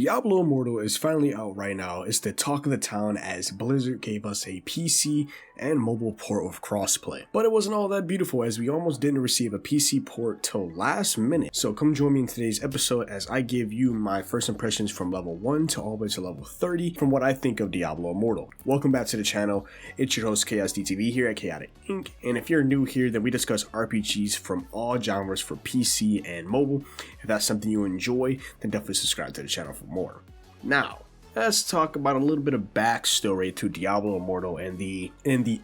Diablo Immortal is finally out right now. It's the talk of the town as Blizzard gave us a PC and mobile port of Crossplay. But it wasn't all that beautiful as we almost didn't receive a PC port till last minute. So come join me in today's episode as I give you my first impressions from level 1 to all the way to level 30 from what I think of Diablo Immortal. Welcome back to the channel. It's your host ChaosDTV here at Chaotic Inc. And if you're new here, then we discuss RPGs from all genres for PC and mobile. If that's something you enjoy, then definitely subscribe to the channel for more. Now, let's talk about a little bit of backstory to Diablo Immortal and the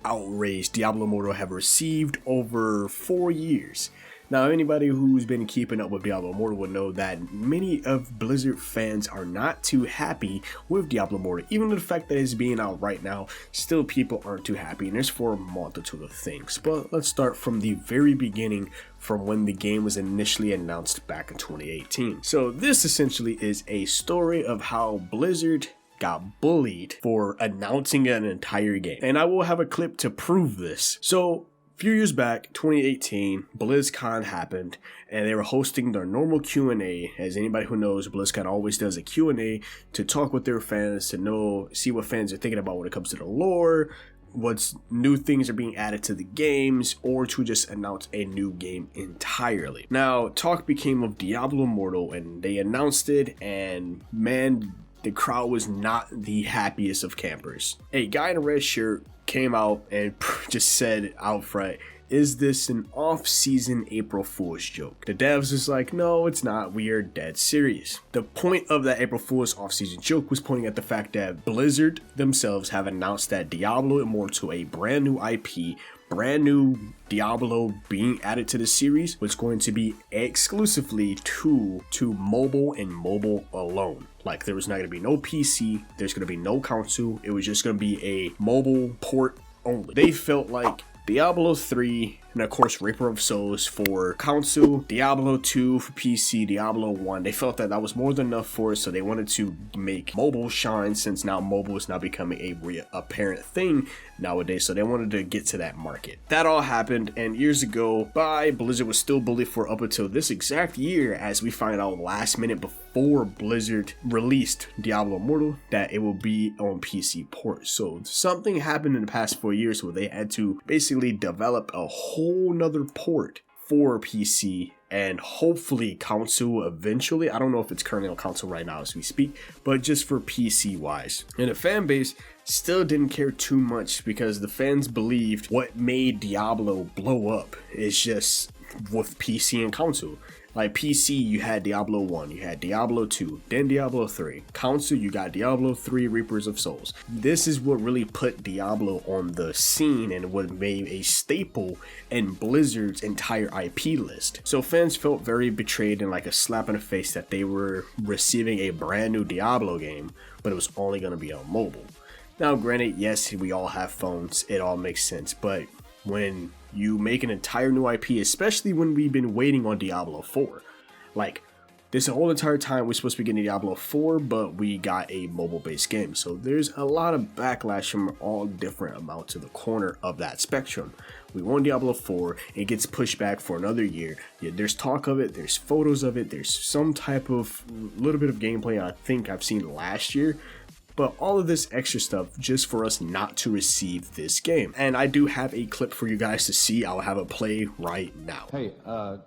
outrage Diablo Immortal have received over 4 years. Now, anybody who's been keeping up with Diablo Immortal would know that many of Blizzard fans are not too happy with Diablo Immortal. Even the fact that it's being out right now, still people aren't too happy, and there's for a multitude of things. But let's start from the very beginning, from when the game was initially announced back in 2018. So this essentially is a story of how Blizzard got bullied for announcing an entire game. And I will have a clip to prove this. So a few years back, 2018, BlizzCon happened, and they were hosting their normal Q&A. As anybody who knows, BlizzCon always does a Q&A to talk with their fans, to see what fans are thinking about when it comes to the lore, what's new things are being added to the games, or to just announce a new game entirely. Now, talk became of Diablo Immortal, and they announced it, and man, the crowd was not the happiest of campers. A guy in a red shirt came out and just said out front, "Is this an off-season April Fool's joke?" The devs was like, "No, it's not. We are dead serious." The point of that April Fool's off-season joke was pointing at the fact that Blizzard themselves have announced that Diablo Immortal, a brand new IP, brand new Diablo being added to the series, was going to be exclusively to mobile and mobile alone. Like, there was not going to be no PC, there's going to be no console, it was just going to be a mobile port only. They felt like Diablo 3, and of course Reaper of Souls for console, Diablo 2 for PC, Diablo 1, they felt that that was more than enough for it, so they wanted to make mobile shine, since now mobile is now becoming a apparent thing nowadays, so they wanted to get to that market. That all happened, and years ago, Blizzard was still bullied for up until this exact year, as we find out last minute before Blizzard released Diablo Immortal that it will be on PC port. So something happened in the past 4 years where they had to basically develop a whole nother port for PC and hopefully console eventually. I don't know if it's currently on console right now as we speak, but just for PC wise. And the fan base still didn't care too much because the fans believed what made Diablo blow up is just with PC and console. Like PC, you had Diablo 1, you had Diablo 2, then Diablo 3. Console, you got Diablo 3 Reapers of Souls. This is what really put Diablo on the scene and what made a staple in Blizzard's entire IP list. So fans felt very betrayed and like a slap in the face that they were receiving a brand new Diablo game, but it was only going to be on mobile. Now granted, yes, we all have phones, it all makes sense, but when you make an entire new IP, especially when we've been waiting on Diablo 4. Like, this whole entire time we're supposed to be getting Diablo 4, but we got a mobile-based game. So there's a lot of backlash from all different amounts of the corner of that spectrum. We want Diablo 4, it gets pushed back for another year. Yeah, there's talk of it, there's photos of it, there's some type of little bit of gameplay I think I've seen last year. But all of this extra stuff just for us not to receive this game. And I do have a clip for you guys to see. I'll have it play right now. Hey,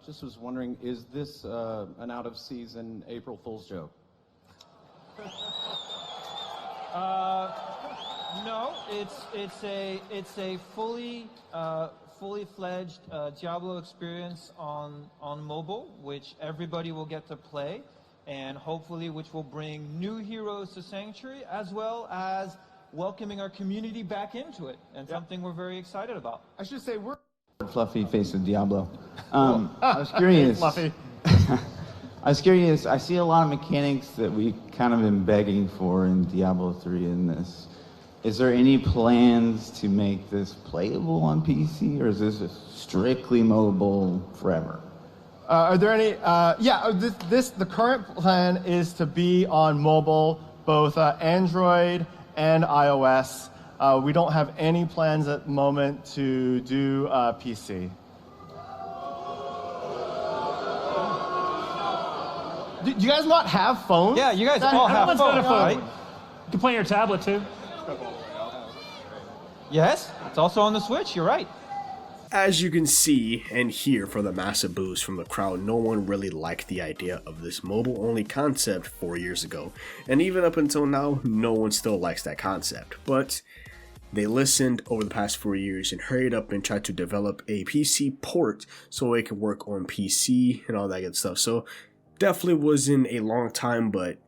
just was wondering, is this an out-of-season April Fool's joke? No, it's a fully fledged Diablo experience on mobile, which everybody will get to play, and hopefully which will bring new heroes to Sanctuary, as well as welcoming our community back into it, and something we're very excited about. I should say we're fluffy face of Diablo. I was curious. fluffy. I was curious. I see a lot of mechanics that we kind of been begging for in Diablo 3 in this. Is there any plans to make this playable on PC, or is this strictly mobile forever? Are there any? The current plan is to be on mobile, both Android and iOS. We don't have any plans at the moment to do PC. Do you guys not have phones? Yeah, you guys all have Everyone's got a phones, phone. right? You can play on your tablet too. Yes, it's also on the Switch. You're right. As you can see and hear from the massive boos from the crowd, no one really liked the idea of this mobile-only concept 4 years ago. And even up until now, no one still likes that concept. But they listened over the past 4 years and hurried up and tried to develop a PC port so it could work on PC and all that good stuff. So definitely wasn't a long time, but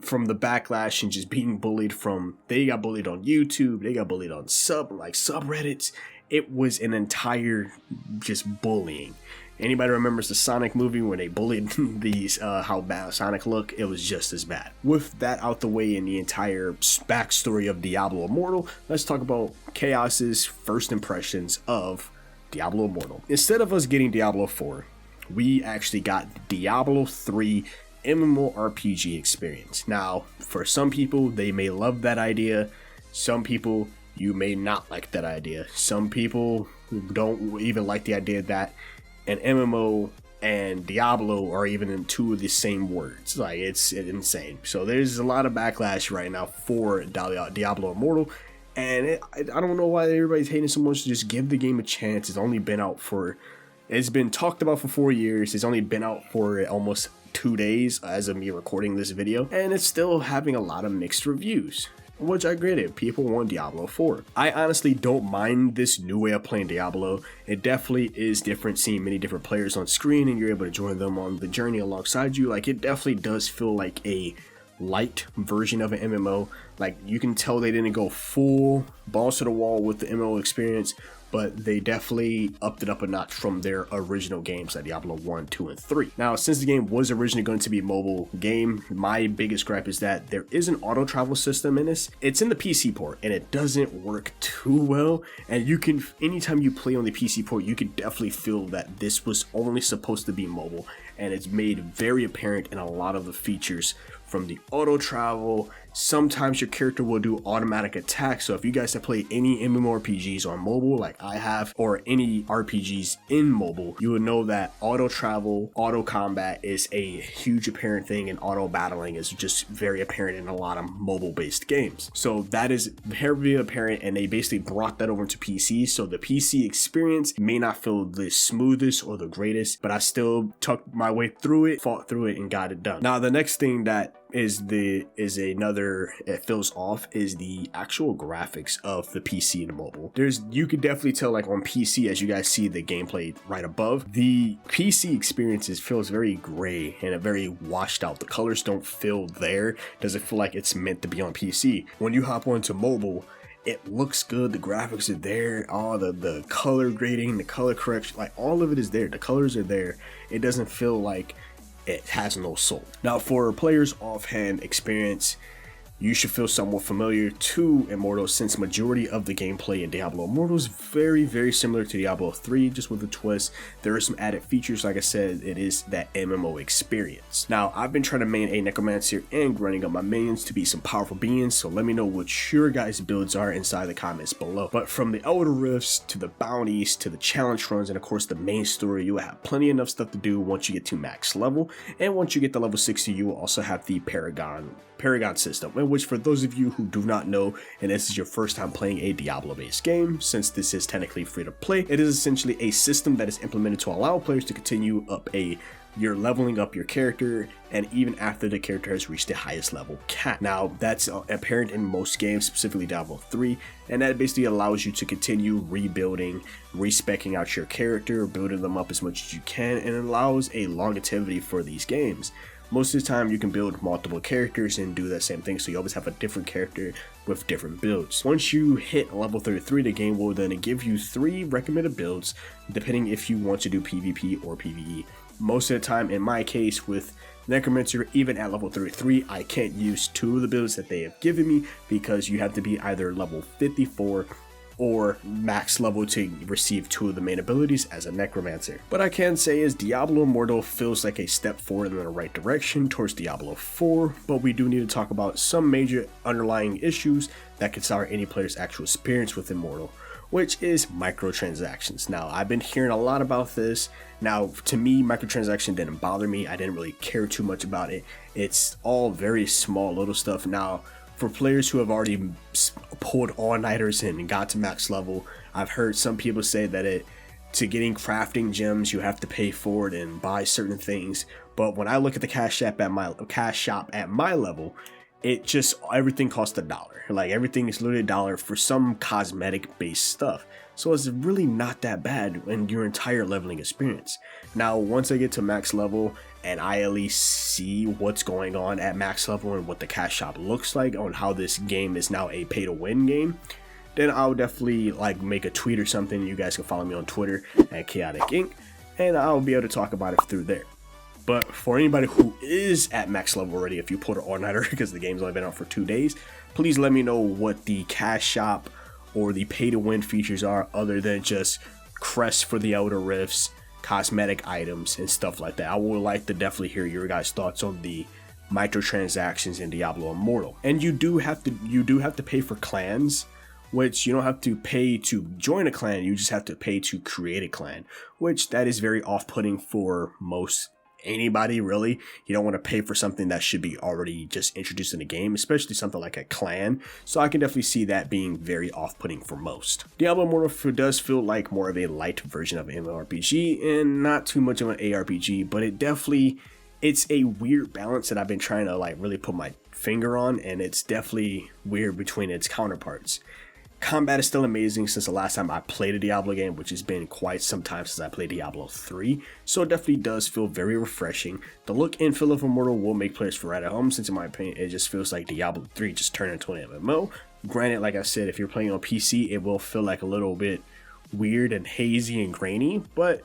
from the backlash and just being bullied from, they got bullied on YouTube, they got bullied on subreddits. It was an entire just bullying. Anybody remembers the Sonic movie when they bullied these how bad Sonic looked? It was just as bad. With that out the way and the entire backstory of Diablo Immortal, let's talk about Chaos's first impressions of Diablo Immortal. Instead of us getting Diablo 4, we actually got Diablo 3 MMORPG experience. Now, for some people, they may love that idea. Some people, you may not like that idea. Some people don't even like the idea that an MMO and Diablo are even in two of the same words. Like, it's insane. So there's a lot of backlash right now for Diablo Immortal. And I don't know why everybody's hating so much. Just give the game a chance. It's only been out for, it's been talked about for 4 years. It's only been out for almost 2 days as of me recording this video. And it's still having a lot of mixed reviews, which I get it. People want Diablo 4. I honestly don't mind this new way of playing Diablo. It definitely is different seeing many different players on screen and you're able to join them on the journey alongside you. Like, it definitely does feel like a light version of an MMO. Like, you can tell they didn't go full balls to the wall with the MMO experience, but they definitely upped it up a notch from their original games like Diablo 1, 2, and 3. Now, since the game was originally going to be a mobile game, my biggest gripe is that there is an auto travel system in this. It's in the PC port and it doesn't work too well. And you can, anytime you play on the PC port, you can definitely feel that this was only supposed to be mobile. And it's made very apparent in a lot of the features from the auto travel. Sometimes your character will do automatic attacks. So if you guys have played any MMORPGs on mobile like I have, or any RPGs in mobile, you would know that auto travel, auto combat is a huge apparent thing, and auto battling is just very apparent in a lot of mobile based games. So that is very apparent, and they basically brought that over to PC. So the PC experience may not feel the smoothest or the greatest, but I still tucked my way through it, fought through it, and got it done. Now the next thing that it feels off is the actual graphics of the PC and mobile. You could definitely tell, like on PC, as you guys see the gameplay right above, the PC experiences feels very gray and very washed out. The colors don't feel there. Doesn't feel like it's meant to be on PC. When you hop onto mobile, it looks good, the graphics are there, all the color grading, the color correction, like all of it is there. The colors are there. It doesn't feel like it has no soul. Now, for players offhand experience, you should feel somewhat familiar to Immortal, since majority of the gameplay in Diablo Immortal is very, very similar to Diablo 3, just with a twist. There are some added features. Like I said, it is that MMO experience. Now, I've been trying to main a Necromancer and grinding up my minions to be some powerful beings, so let me know what your guys' builds are inside the comments below. But from the Elder Rifts to the bounties to the challenge runs and of course the main story, you will have plenty enough stuff to do once you get to max level. And once you get to level 60, you will also have the Paragon system, in which, for those of you who do not know, and this is your first time playing a Diablo based game, since this is technically free to play, it is essentially a system that is implemented to allow players to continue you're leveling up your character, and even after the character has reached the highest level cap. Now, that's apparent in most games, specifically Diablo 3, and that basically allows you to continue rebuilding, respecking out your character, building them up as much as you can, and it allows a longevity for these games. Most of the time you can build multiple characters and do that same thing, so you always have a different character with different builds. Once you hit level 33, the game will then give you 3 recommended builds, depending if you want to do PvP or PvE. Most of the time, in my case with Necromancer, even at level 33, I can't use 2 of the builds that they have given me, because you have to be either level 54 or max level to receive 2 of the main abilities as a Necromancer. What I can say is Diablo Immortal feels like a step forward in the right direction towards Diablo 4, but we do need to talk about some major underlying issues that could sour any player's actual experience with Immortal. which is microtransactions. Now, I've been hearing a lot about this. Now, to me, microtransaction didn't bother me. I didn't really care too much about it. It's all very small little stuff. Now, for players who have already pulled all-nighters and got to max level, I've heard some people say that to getting crafting gems, you have to pay for it and buy certain things. But when I look at the cash shop at my level, it just, everything costs $1. Like, everything is literally $1 for some cosmetic based stuff. So it's really not that bad in your entire leveling experience. Now, once I get to max level and I at least see what's going on at max level and what the cash shop looks like on how this game is now a pay to win game, then I'll definitely like make a tweet or something. You guys can follow me on Twitter at Chaotic Inc. and I'll be able to talk about it through there. But for anybody who is at max level already, if you pulled an all-nighter because the game's only been out for 2 days, please let me know what the cash shop or the pay to win features are, other than just crests for the outer rifts, cosmetic items, and stuff like that. I would like to definitely hear your guys' thoughts on the microtransactions in Diablo Immortal. And you do have to pay for clans, which you don't have to pay to join a clan, you just have to pay to create a clan, which that is very off-putting for most anybody, really. You don't want to pay for something that should be already just introduced in the game, especially something like a clan. So I can definitely see that being very off-putting for most. Diablo Immortal does feel like more of a light version of an MMORPG and not too much of an ARPG, but it's a weird balance that I've been trying to like really put my finger on, and it's definitely weird between its counterparts. Combat is still amazing since the last time I played a Diablo game, which has been quite some time since I played Diablo 3, so it definitely does feel very refreshing. The look and feel of Immortal will make players feel right at home, since in my opinion it just feels like Diablo 3 just turned into an MMO. Granted, like I said, if you're playing on PC, it will feel like a little bit weird and hazy and grainy, but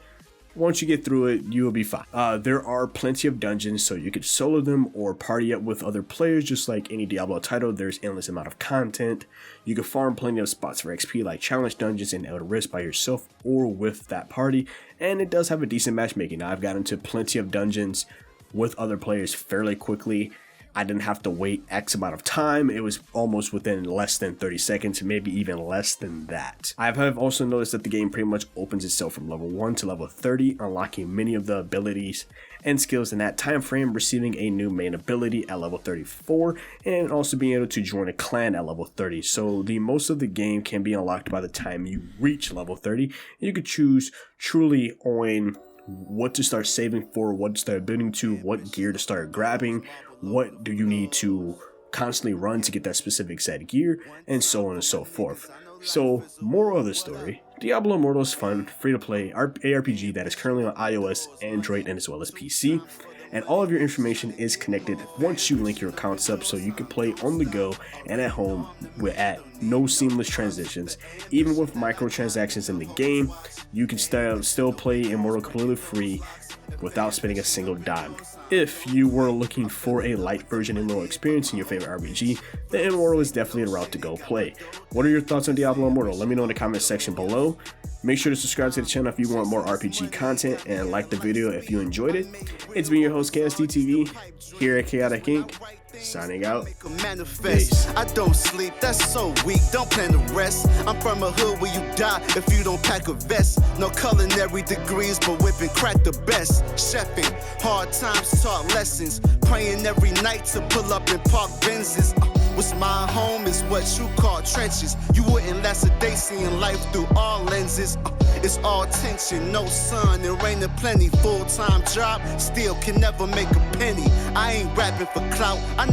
once you get through it, you will be fine. There are plenty of dungeons, so you could solo them or party up with other players. Just like any Diablo title, there's endless amount of content. You can farm plenty of spots for XP, like challenge dungeons and Outer Rift by yourself or with that party. And it does have a decent matchmaking. Now, I've gotten into plenty of dungeons with other players fairly quickly. I didn't have to wait X amount of time. It was almost within less than 30 seconds, maybe even less than that. I have also noticed that the game pretty much opens itself from level 1 to level 30, unlocking many of the abilities and skills in that time frame, receiving a new main ability at level 34, and also being able to join a clan at level 30. So the most of the game can be unlocked by the time you reach level 30. You could choose truly on what to start saving for, what to start building to, what gear to start grabbing, what do you need to constantly run to get that specific set gear, and so on and so forth. So, moral of the story, Diablo Immortal is fun, free to play ARPG that is currently on iOS, Android, and as well as PC. And all of your information is connected once you link your accounts up, so you can play on the go and at home at no seamless transitions. Even with microtransactions in the game, you can still play Immortal completely free without spending a single dime. If you were looking for a light version Immortal experience in your favorite RPG, then Immortal is definitely the route to go play. What are your thoughts on Diablo Immortal? Let me know in the comment section below. Make sure to subscribe to the channel if you want more RPG content, and like the video if you enjoyed it. It's been your host KSDTV here at Chaotic Inc. Signing out. Peace. I don't sleep, that's so weak, don't plan to rest. I'm from a hood where you die if you don't pack a vest. No culinary degrees, but whipping crack the best. Chefing, hard times taught lessons. Praying every night to pull up in park Benzes. What's my home is what you call trenches. You wouldn't last a day seeing life through all lenses. It's all tension, no sun, and rain and plenty. Full-time job, still can never make a penny. I ain't rapping for clout, I know